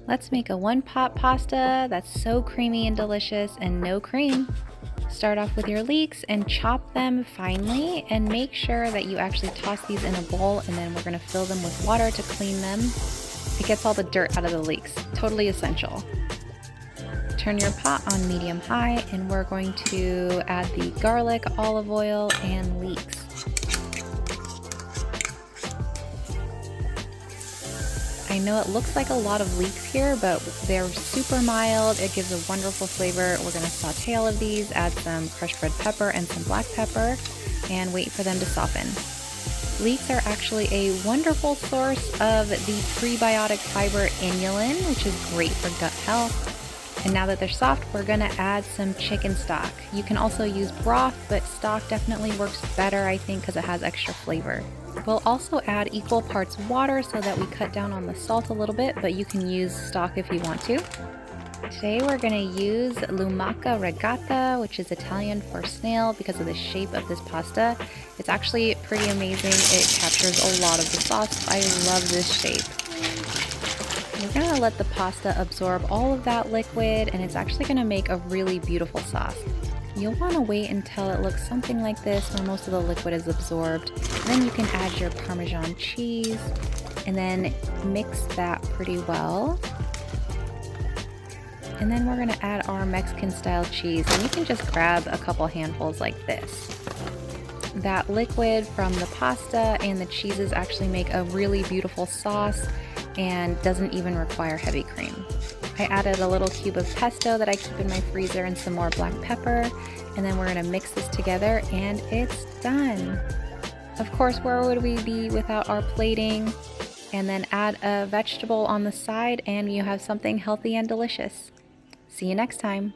Let's make a one-pot pasta that's so creamy and delicious and no cream. Start off with your leeks and chop them finely, and make sure that you actually toss these in a bowl, and then we're going to fill them with water to clean them. It gets all the dirt out of the leeks, totally essential. Turn your pot on medium-high, and we're going to add the garlic, olive oil, and leeks. I know it looks like a lot of leeks here, but they're super mild. It gives a wonderful flavor. We're going to saute all of these, add some crushed red pepper and some black pepper, and wait for them to soften. Leeks are actually a wonderful source of the prebiotic fiber inulin, which is great for gut health. And now that they're soft, we're going to add some chicken stock. You can also use broth, but stock definitely works better, I think, because it has extra flavor. We'll also add equal parts water so that we cut down on the salt a little bit, but you can use stock if you want to. Today we're going to use lumaca regata, which is Italian for snail, because of the shape of this pasta. It's actually pretty amazing. It captures a lot of the sauce. I love this shape. We're going to let the pasta absorb all of that liquid, and it's actually going to make a really beautiful sauce. You'll want to wait until it looks something like this, where most of the liquid is absorbed. Then you can add your Parmesan cheese and then mix that pretty well. And then we're going to add our Mexican style cheese, and you can just grab a couple handfuls like this. That liquid from the pasta and the cheeses actually make a really beautiful sauce and doesn't even require heavy cream. I added a little cube of pesto that I keep in my freezer and some more black pepper, and then we're going to mix this together and it's done. Of course, where would we be without our plating? And then add a vegetable on the side and you have something healthy and delicious. See you next time.